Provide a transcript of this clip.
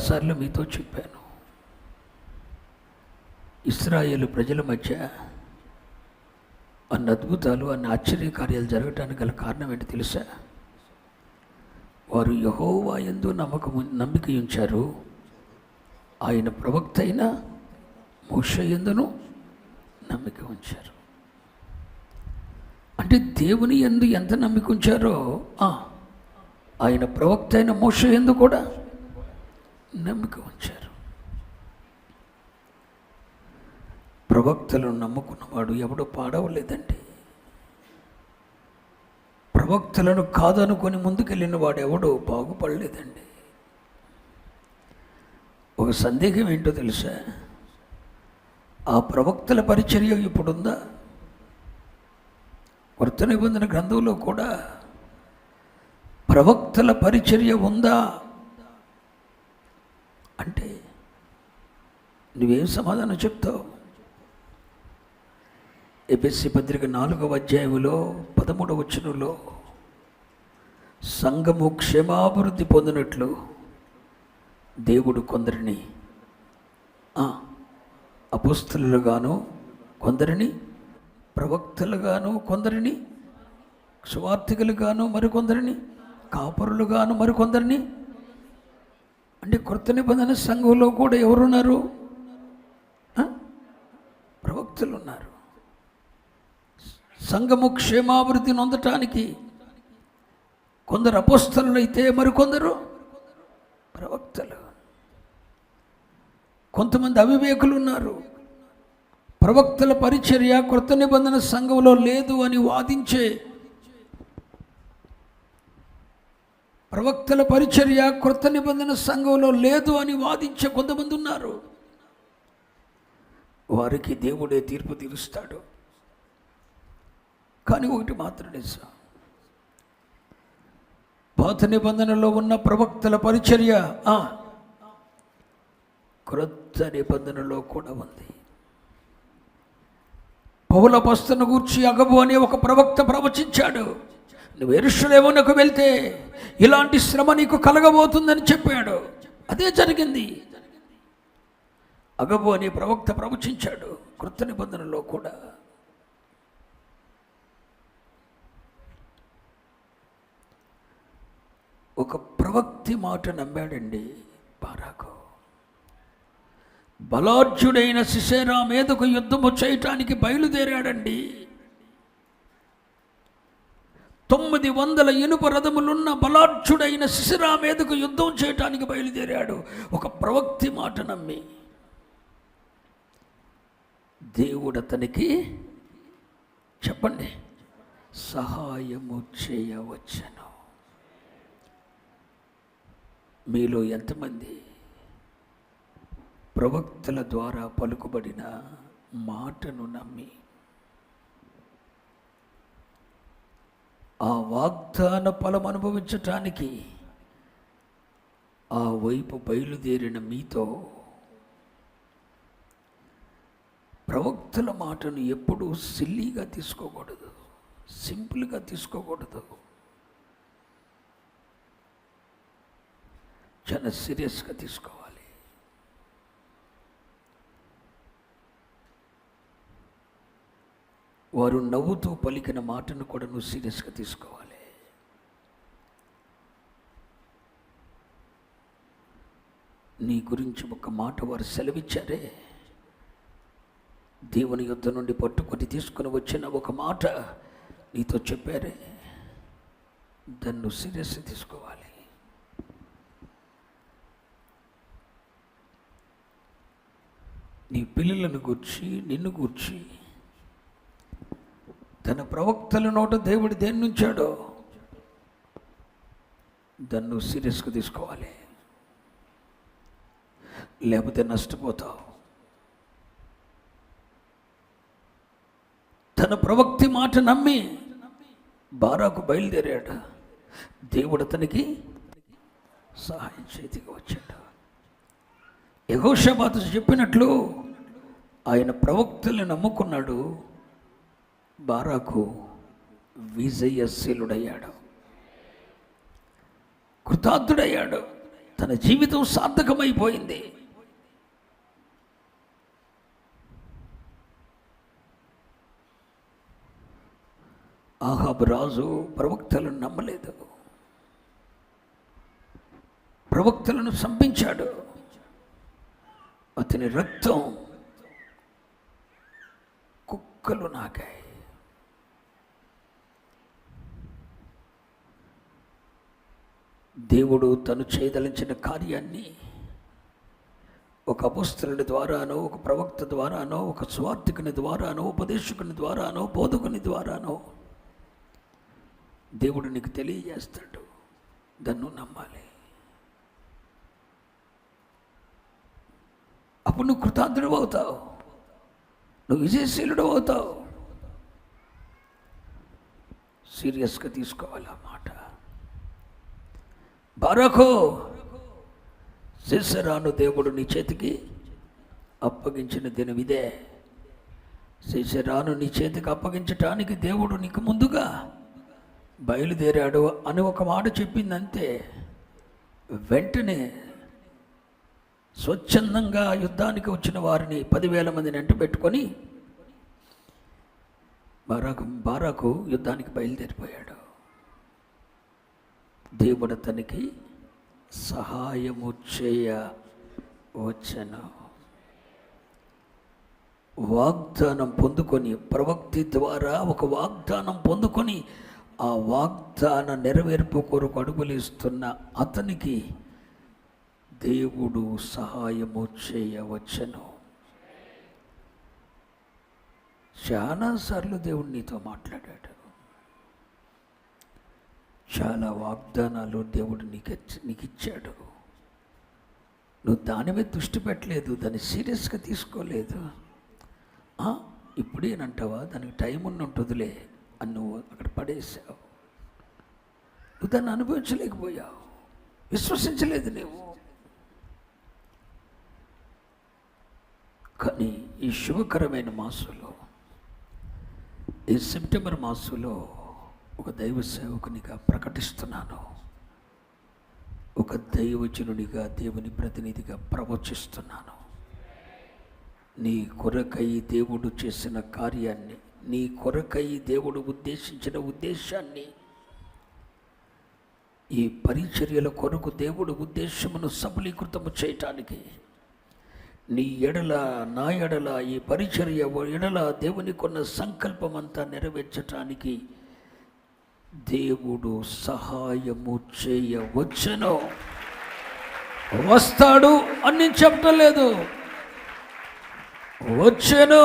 చాలాసార్లు మీతో చెప్పాను, ఇశ్రాయేలు ప్రజల మధ్య అన్ని అద్భుతాలు, అన్ని ఆశ్చర్యకార్యాలు జరగటానికి గల కారణం ఏంటి తెలుసా? వారు యెహోవా యందు నమ్మిక ఉంచారు. ఆయన ప్రవక్త అయిన మోషే యందును నమ్మిక ఉంచారు. అంటే దేవుని యందు ఎంత నమ్మిక ఉంచారో ఆయన ప్రవక్త అయిన మోషే యందు కూడా నమ్మిక ఉంచారు. ప్రవక్తలను నమ్ముకున్నవాడు ఎవడో పాడవలేదండి. ప్రవక్తలను కాదనుకొని ముందుకెళ్ళిన వాడు ఎవడో బాగుపడలేదండి. ఒక సందేహం ఏంటో తెలుసా? ఆ ప్రవక్తల పరిచర్య ఇప్పుడుందా? కొత్త నిబంధన గ్రంథంలో కూడా ప్రవక్తల పరిచర్య ఉందా అంటే నువ్వేం సమాధానం చెప్తావు? ఎఫెసీ పత్రిక 4వ అధ్యాయంలో 13వ వచనంలో సంఘము క్షేమాభివృద్ధి పొందినట్లు దేవుడు కొందరిని అపోస్తలుగాను, కొందరిని ప్రవక్తలుగాను, కొందరిని సువార్థికులుగాను, మరికొందరిని కాపరులుగాను, మరికొందరిని. అంటే కొత్త నిబంధన సంఘంలో కూడా ఎవరున్నారు? ప్రవక్తలు ఉన్నారు. సంఘము క్షేమాభివృద్ధి నొందటానికి కొందరు అపోస్తలులు అయితే మరికొందరు ప్రవక్తలు. కొంతమంది అవివేకులు ఉన్నారు. ప్రవక్తల పరిచర్య కొత్త నిబంధన సంఘంలో లేదు అని వాదించే, ప్రవక్తల పరిచర్య కొత్త నిబంధన సంఘంలో లేదు అని వాదించే కొంతమంది ఉన్నారు. వారికి దేవుడే తీర్పు తీరుస్తాడు. కానీ ఒకటి మాత్రం నిజం, పాత నిబంధనలో ఉన్న ప్రవక్తల పరిచర్య క్రొత్త నిబంధనలో కూడా ఉంది. పౌల అపోస్తలును గూర్చి అగబు అనే ఒక ప్రవక్త ప్రవచించాడు. నువ్వు యెరూషలేమునకు వెళ్తే ఇలాంటి శ్రమ నీకు కలగబోతుందని చెప్పాడు. అదే జరిగింది. అగబు అనే ప్రవక్త ప్రవచించాడు క్రొత్త నిబంధనలో కూడా. ఒక ప్రవక్తి మాట నమ్మాడండి బారాకు. బలాఢ్యుడైన సిసెరా మీదకు యుద్ధము చేయటానికి బయలుదేరాడండి. 900 ఇనుప రథములున్న బలాఢ్యుడైన సిసెరా మీదకు యుద్ధం చేయటానికి బయలుదేరాడు ఒక ప్రవక్తి మాట నమ్మి. దేవుడు అతనికి చెప్పండి సహాయము చేయవచ్చును. మీలో ఎంతమంది ప్రవక్తల ద్వారా పలుకుబడిన మాటను నమ్మి ఆ వాగ్దాన ఫలం అనుభవించటానికి ఆ వైపు బయలుదేరిన మీతో ప్రవక్తల మాటను ఎప్పుడూ సిల్లీగా తీసుకోకూడదు, సింపుల్గా తీసుకోకూడదు. చాలా సీరియస్గా తీసుకోవాలి. వారు నవ్వుతూ పలికిన మాటను కూడా నువ్వు సీరియస్గా తీసుకోవాలి. నీ గురించి ఒక మాట వారు సెలవిచ్చారే, దేవుని యుద్ధ నుండి పట్టుకొని తీసుకుని వచ్చిన ఒక మాట నీతో చెప్పారే, దాన్ని నువ్వు సీరియస్గా తీసుకోవాలి. నీ పిల్లలను గూర్చి, నిన్ను గూర్చి తన ప్రవక్తల నోట దేవుడు దేన్ని ఉంచాడో దాన్ని నువ్వు సీరియస్గా తీసుకోవాలి. లేకపోతే నష్టపోతావు. తన ప్రవక్తి మాట నమ్మి బారాకు బయలుదేరాడు. దేవుడు అతనికి సహాయం చేతికి వచ్చాడు. యెహోషాపాతు చెప్పినట్లు ఆయన ప్రవక్తల్ని నమ్ముకున్నాడు. బారాకు విజయశీలుడయ్యాడు, కృతార్థుడయ్యాడు. తన జీవితం సార్థకమైపోయింది. ఆహాబు రాజు ప్రవక్తలను నమ్మలేదు, ప్రవక్తలను చంపించాడు. అతని రక్తం కుక్కలు నాకాయి. దేవుడు తను చేయదలించిన కార్యాన్ని ఒక అపోస్తలుడి ద్వారానో, ఒక ప్రవక్త ద్వారానో, ఒక స్వార్థికుని ద్వారానో, ఉపదేశకుని ద్వారానో, బోధకుని ద్వారానో దేవుడు నీకు తెలియజేస్తాడు. దాన్ని నమ్మాలి. అప్పుడు నువ్వు కృతార్థుడు అవుతావు, నువ్వు విజయశీలుడు అవుతావు. సీరియస్గా తీసుకోవాలి ఆ మాట. బారాకు, సీసెరాను దేవుడు నీ చేతికి అప్పగించిన దినం ఇదే. సీసెరాను నీ చేతికి అప్పగించటానికి దేవుడు నీకు ముందుగా బయలుదేరాడు అని ఒక మాట చెప్పిందంతే. వెంటనే స్వచ్ఛందంగా యుద్ధానికి వచ్చిన వారిని 10,000 మందిని వెంట పెట్టుకొని బారాకు యుద్ధానికి బయలుదేరిపోయాడు. దేవుడు అతనికి సహాయము చేయవచ్చును. వాగ్దానం పొందుకొని, ప్రవక్తి ద్వారా ఒక వాగ్దానం పొందుకొని ఆ వాగ్దాన నెరవేర్పు కొరకు అడుగులేస్తున్న అతనికి దేవుడు సహాయము చేయవచ్చును. చాలాసార్లు దేవుడు నీతో మాట్లాడాడు. చాలా వాగ్దానాలు దేవుడు నీకు ఇచ్చాడు. నువ్వు దాని మీద దృష్టి పెట్టలేదు, దాన్ని సీరియస్గా తీసుకోలేదు. ఇప్పుడేనంటావా, దానికి టైం ఉంటుందిలే అని నువ్వు అక్కడ పడేసావు. నువ్వు దాన్ని అనుభవించలేకపోయావు, విశ్వసించలేదు నువ్వు. కానీ ఈ శుభకరమైన మాసంలో, ఈ సెప్టెంబర్ మాసంలో ఒక దైవ సేవకునిగా ప్రకటిస్తున్నాను, ఒక దైవజనునిగా, దేవుని ప్రతినిధిగా ప్రవచిస్తున్నాను. నీ కొరకై దేవుడు చేసిన కార్యాన్ని, నీ కొరకై దేవుడు ఉద్దేశించిన ఉద్దేశాన్ని, ఈ పరిచర్యల కొరకు దేవుడు ఉద్దేశమును సఫలీకృతము చేయటానికి, నీ ఎడల నా ఎడల ఈ పరిచర్య ఎడల దేవుని కొన్న సంకల్పం అంతా నెరవేర్చటానికి దేవుడు సహాయము చేయవచ్చును. వస్తాడు అని నేను చెప్పటం లేదు, వచ్చాను.